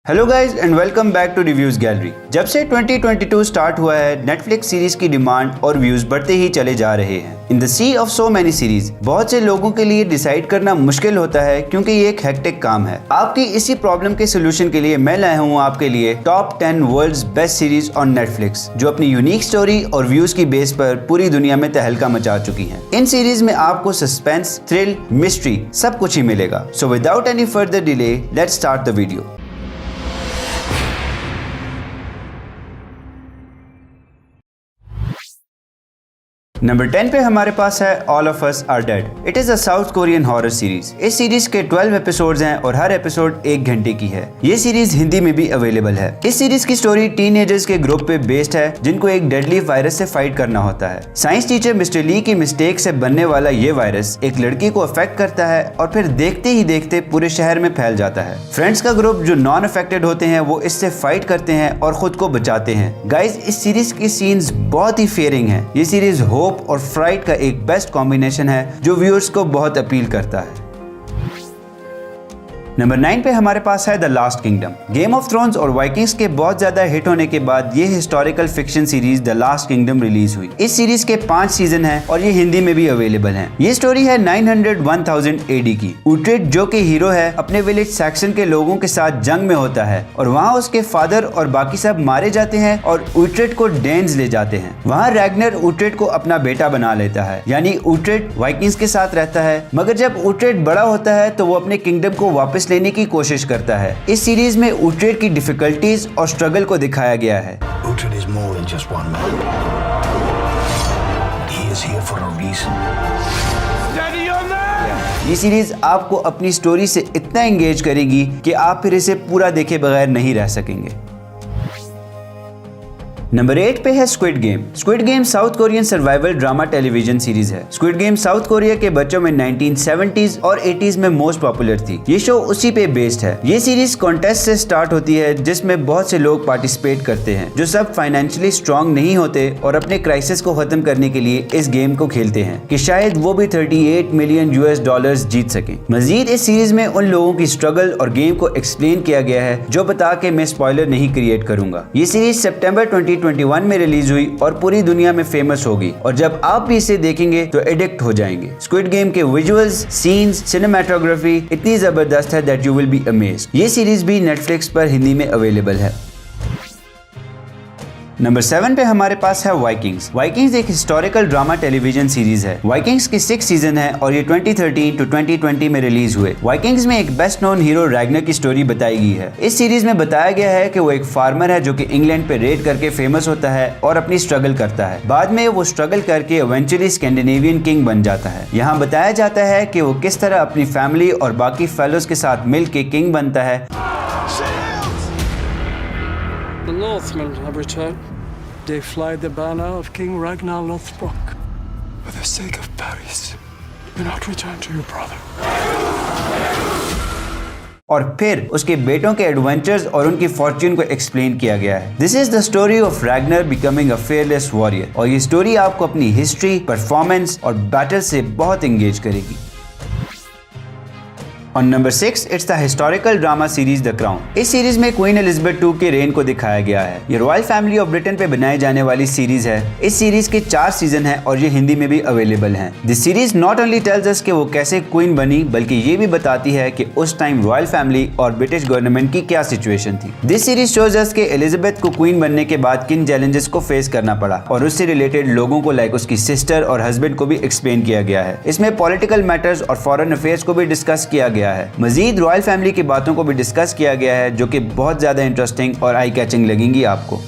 Hello guys and welcome back to reviews gallery. जब से 2022 start हुआ है, नेटफ्लिक्स सीरीज की डिमांड और व्यूज बढ़ते ही चले जा रहे हैं। In the sea of so many series, बहुत से लोगों के लिए डिसाइड करना मुश्किल होता है क्योंकि ये एक हेक्टिक काम है। आपकी इसी प्रॉब्लम के सोल्यूशन के लिए मैं लाया हूँ आपके लिए top 10 world's best series on Netflix, जो अपनी यूनिक स्टोरी और व्यूज की बेस पर पूरी दुनिया में तहलका मचा चुकी हैं। इन सीरीज में आपको सस्पेंस, थ्रिल, मिस्ट्री सब कुछ ही मिलेगा। So without any further delay, let's start the video. Number 10 पे हमारे पास है all of us are dead. It is a South Korean horror series. इस सीरीज के 12 एपिसोड्स हैं और हर एपिसोड 1 घंटे की है। ये सीरीज हिंदी में भी अवेलेबल है। इस सीरीज की स्टोरी टीनेजर्स के ग्रुप पे बेस्ड है जिनको एक डेडली वायरस से फाइट करना होता है। साइंस टीचर मिस्टर ली की मिस्टेक से बनने वाला ये वायरस एक लड़की को अफेक्ट करता है और फिर देखते ही देखते पूरे शहर में फैल जाता है। फ्रेंड्स का ग्रुप जो नॉन अफेक्टेड होते हैं वो इससे फाइट करते हैं और खुद को बचाते हैं। गाइज, इस सीरीज की सीन्स बहुत ही फेयरिंग है। ये सीरीज होप और फ्राइट का एक बेस्ट कॉम्बिनेशन है जो व्यूअर्स को बहुत अपील करता है। नंबर 9 पे हमारे पास है the last kingdom. Game of thrones और वाइकिंग्स के बहुत ज्यादा हिट होने के बाद ये historical fiction series the last kingdom release हुई। इस सीरीज के 5 सीजन हैं और ये हिंदी में भी अवेलेबल हैं। ये स्टोरी है 900-1000 AD की। उट्रेड जो कि हीरो है अपने विलेज सैक्सन के लोगों के साथ जंग में होता है और वहाँ उसके फादर और बाकी सब मारे जाते हैं और उट्रेड को डेन्स ले जाते हैं। वहाँ रैग्नर उट्रेड को अपना बेटा बना लेता है, यानी उट्रेड वाइकिंग्स के साथ रहता है। मगर जब उट्रेड बड़ा होता है तो वो अपने किंगडम को वापस लेने की कोशिश करता है। इस सीरीज में उट्रेड की डिफिकल्टीज और स्ट्रगल को दिखाया गया है। Uhtred is more than just one man. He is here for a reason. Steady on that! ये सीरीज आपको अपनी स्टोरी से इतना एंगेज करेगी कि आप फिर इसे पूरा देखे बगैर नहीं रह सकेंगे। नंबर 8 पे है squid game. Squid game south Korean survival drama television series है। स्क्विड गेम साउथ कोरिया के बच्चों में 1970s और 80s में मोस्ट पॉपुलर थी। ये शो उसी पे बेस्ड है। ये सीरीज कॉन्टेस्ट से स्टार्ट होती है जिसमें बहुत से लोग पार्टिसिपेट करते हैं जो सब फाइनेंशियली स्ट्रॉन्ग नहीं होते और अपने क्राइसिस को खत्म करने के लिए इस गेम को खेलते हैं कि शायद वो भी $38 मिलियन जीत सकें। मजीद इस सीरीज में उन लोगों की स्ट्रगल और गेम को एक्सप्लेन किया गया है जो बता के मैं स्पॉइलर नहीं क्रिएट करूंगा। ये सीरीज सितंबर 2021 में रिलीज हुई और पूरी दुनिया में फेमस होगी और जब आप भी इसे देखेंगे तो एडिक्ट हो जाएंगे। स्क्विड गेम के विजुअल्स, सीन्स, सिनेमेटोग्राफी इतनी जबरदस्त है that you will be amazed. ये सीरीज भी नेटफ्लिक्स पर हिंदी में अवेलेबल है। नंबर 7 पे हमारे पास है वाइकिंग्स। वाइकिंग्स एक हिस्टोरिकल ड्रामा टेलीविजन सीरीज है। वाइकिंग्स के 6 सीजन है और ये 2013 to 2020 में रिलीज हुए। वाइकिंग्स में एक बेस्ट नोन हीरो रैग्नर की स्टोरी बताई गई है। इस सीरीज में बताया गया है कि वो एक फार्मर है जो कि इंग्लैंड पे रेड करके फेमस होता है और अपनी स्ट्रगल करता है। बाद में वो स्ट्रगल करके इवेंचुअली स्कैंडिनेवियन किंग बन जाता है। यहाँ बताया जाता है कि वो किस तरह अपनी फैमिली और बाकी फेलोज के साथ मिल के किंग बनता है। The Northmen have returned. They fly the banner of King Ragnar Lothbrok. For the sake of Paris, do not return to your brother. और फिर उसके बेटों के एडवेंचर्स और उनकी फॉर्च्यून को एक्सप्लेन किया गया है। This is the story of Ragnar becoming a fearless warrior और ये स्टोरी आपको अपनी हिस्ट्री, परफॉर्मेंस और बैटल से बहुत एंगेज करेगी। On number 6, it's the historical drama series the crown. इस सीरीज में क्वीन एलिजाबेथ II के रेन को दिखाया गया है। ये रॉयल फैमिली ऑफ ब्रिटेन पे बनाई जाने वाली सीरीज है। इस सीरीज के 4 सीजन हैं और ये हिंदी में भी अवेलेबल हैं। This series not only tells us कि वो कैसे क्वीन बनी, बल्कि ये भी बताती है कि उस टाइम रॉयल फैमिली और ब्रिटिश गवर्नमेंट की क्या सिचुएशन थी। दिस सीरीज शोज अस कि एलिजाबेथ को क्वीन बनने के बाद किन चैलेंजेस को फेस करना पड़ा और उससे रिलेटेड लोगों को लाइक उसकी सिस्टर और हस्बैंड को भी एक्सप्लेन किया गया है। इसमें पॉलिटिकल मैटर्स और फॉरेन अफेयर्स को भी डिस्कस किया गया है। मजीद रॉयल फैमिली की बातों को भी डिस्कस किया गया है जो कि बहुत ज्यादा इंटरेस्टिंग और आई कैचिंग लगेंगी आपको।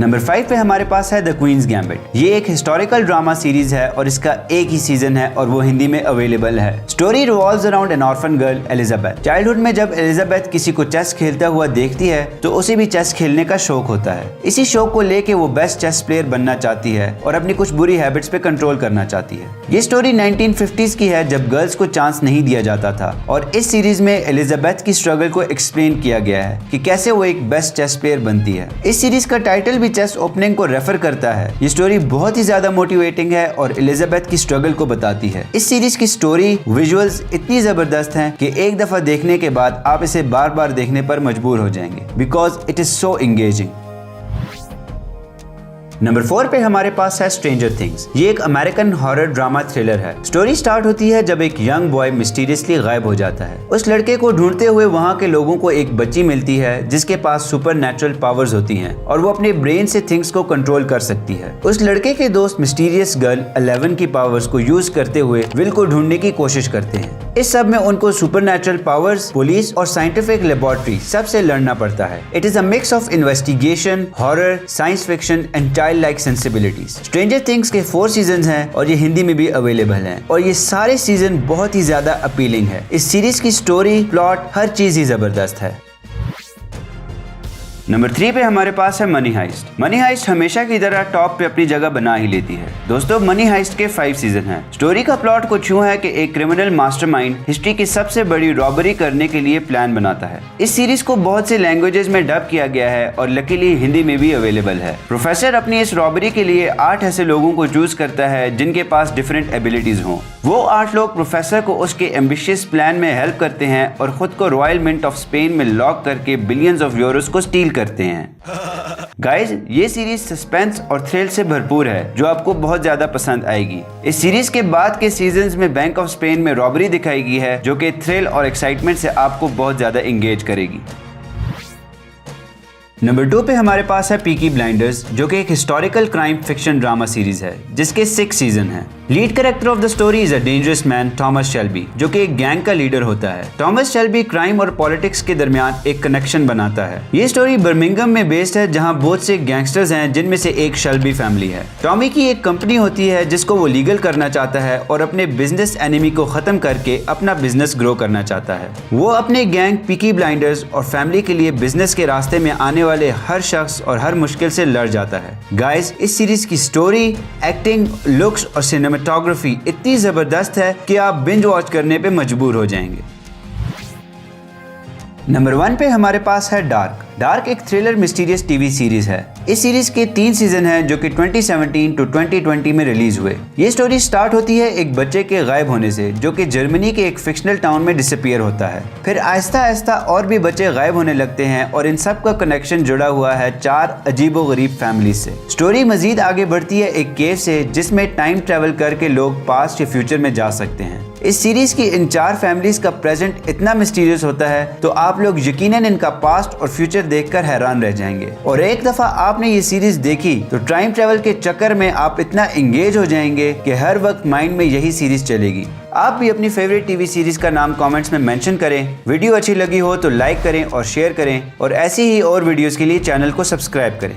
नंबर 5 पे हमारे पास है द क्वींस गैम्बिट। ये एक हिस्टोरिकल ड्रामा सीरीज है और इसका एक ही सीजन है और वो हिंदी में अवेलेबल है। Story revolves around an orphan girl Elizabeth. Childhood में जब एलिजाबेथ किसी को चेस खेलता हुआ देखती है तो उसे भी चेस खेलने का शौक होता है। इसी शौक को लेके वो बेस्ट चेस प्लेयर बनना चाहती है और अपनी कुछ बुरी हैबिट्स पे कंट्रोल करना चाहती है। ये स्टोरी 1950s की है जब गर्ल्स को चांस नहीं दिया जाता था और इस सीरीज में एलिजाबेथ की स्ट्रगल को एक्सप्लेन किया गया है कि कैसे वो एक बेस्ट चेस प्लेयर बनती है। इस सीरीज का टाइटल भी भी चेस्ट ओपनिंग को रेफर करता है। ये स्टोरी बहुत ही ज्यादा मोटिवेटिंग है और एलिजाबेथ की स्ट्रगल को बताती है। इस सीरीज की स्टोरी विजुअल्स इतनी जबरदस्त हैं कि एक दफा देखने के बाद आप इसे बार बार देखने पर मजबूर हो जाएंगे because it is so engaging. Number 4 पे हमारे पास है स्ट्रेंजर थिंग्स। ये एक अमेरिकन हॉरर ड्रामा थ्रिलर है। स्टोरी स्टार्ट होती है जब एक यंग बॉय मिस्टीरियसली गायब हो जाता है। उस लड़के को ढूंढते हुए वहाँ के लोगों को एक बच्ची मिलती है जिसके पास सुपर नेचुरल पावर्स होती हैं और वो अपने ब्रेन से थिंग्स को कंट्रोल कर सकती है। उस लड़के के दोस्त मिस्टीरियस गर्ल 11 की पावर्स को यूज करते हुए विल को ढूंढने की कोशिश करते हैं। इस सब में उनको सुपर नेचुरल पावर्स, पुलिस और साइंटिफिक लेबोरेटरी सबसे लड़ना पड़ता है। It is a mix of investigation, horror, science fiction and child like sensibilities. Stranger things के 4 सीजन हैं और ये हिंदी में भी अवेलेबल हैं और ये सारे सीजन बहुत ही ज्यादा अपीलिंग है। इस सीरीज की स्टोरी, प्लॉट, हर चीज ही जबरदस्त है। नंबर 3 पे हमारे पास है मनी हाइस्ट। मनी हाइस्ट हमेशा की तरह टॉप पे अपनी जगह बना ही लेती है। दोस्तों, मनी हाइस्ट के 5 सीजन हैं। स्टोरी का प्लॉट कुछ यूं है कि एक क्रिमिनल मास्टरमाइंड हिस्ट्री की सबसे बड़ी रॉबरी करने के लिए प्लान बनाता है। इस सीरीज को बहुत से लैंग्वेजेस में डब किया गया है और लकीली हिंदी में भी अवेलेबल है। प्रोफेसर अपनी इस रॉबरी के लिए 8 ऐसे लोगों को चूज करता है जिनके पास डिफरेंट एबिलिटीज हों। वो 8 लोग प्रोफेसर को उसके एम्बिशियस प्लान में हेल्प करते हैं और खुद को रॉयल मिंट ऑफ स्पेन में लॉक करके बिलियंस ऑफ यूरोस को स्टील करते हैं। गाइज, ये सीरीज सस्पेंस और थ्रिल से भरपूर है जो आपको बहुत ज्यादा पसंद आएगी। इस सीरीज के बाद के सीजन्स में बैंक ऑफ स्पेन में रॉबरी दिखाई गई है जो कि थ्रिल और एक्साइटमेंट से आपको बहुत ज्यादा एंगेज करेगी। नंबर 2 पे हमारे पास है पीकी ब्लाइंडर्स, जो कि एक historical crime fiction drama series है जिसके 6 सीजन हैं। Lead character of the story is a dangerous man Thomas Shelby, जो कि एक गैंग का लीडर होता है। थॉमस शेल्बी क्राइम और पॉलिटिक्स के दरमियान एक कनेक्शन बनाता है। ये स्टोरी बर्मिंघम में बेस्ड है जहां बहुत से गैंगस्टर्स हैं जिनमें से एक शेल्बी फैमिली है। टॉमी की एक कंपनी होती है जिसको वो लीगल करना चाहता है और अपने बिजनेस एनिमी को खत्म करके अपना बिजनेस ग्रो करना चाहता है। वो अपने गैंग पीकी ब्लाइंडर्स और फैमिली के लिए बिजनेस के रास्ते में आने वाले हर शख्स और हर मुश्किल से लड़ जाता है। गाइस, इस सीरीज की स्टोरी, एक्टिंग, लुक्स और सिनेमेटोग्राफी इतनी जबरदस्त है कि आप बिंज वॉच करने पे मजबूर हो जाएंगे। नंबर 1 पे हमारे पास है डार्क। डार्क एक थ्रिलर मिस्टीरियस टीवी सीरीज है। इस सीरीज के 3 सीजन हैं जो कि 2017 टू 2020 में रिलीज हुए। ये स्टोरी स्टार्ट होती है एक बच्चे के गायब होने से जो कि जर्मनी के एक फिक्शनल टाउन में डिसअपीयर होता है। फिर आहिस्ता आहिस्ता और भी बच्चे गायब होने लगते हैं और इन सब का कनेक्शन जुड़ा हुआ है 4 अजीबोगरीब फैमिली से। स्टोरी मजीद आगे बढ़ती है एक केव से जिसमें टाइम ट्रेवल करके लोग पास्ट या फ्यूचर में जा सकते हैं। इस सीरीज की इन 4 फैमिलीज का प्रेजेंट इतना मिस्टीरियस होता है तो आप लोग यकीनन इनका पास्ट और फ्यूचर देखकर हैरान रह जाएंगे। और एक दफा आपने ये सीरीज देखी तो टाइम ट्रेवल के चक्कर में आप इतना एंगेज हो जाएंगे कि हर वक्त माइंड में यही सीरीज चलेगी। आप भी अपनी फेवरेट टीवी सीरीज का नाम कमेंट्स में मेंशन करें। वीडियो अच्छी लगी हो तो लाइक करें और शेयर करें और ऐसी ही और वीडियोस के लिए चैनल को सब्सक्राइब करें।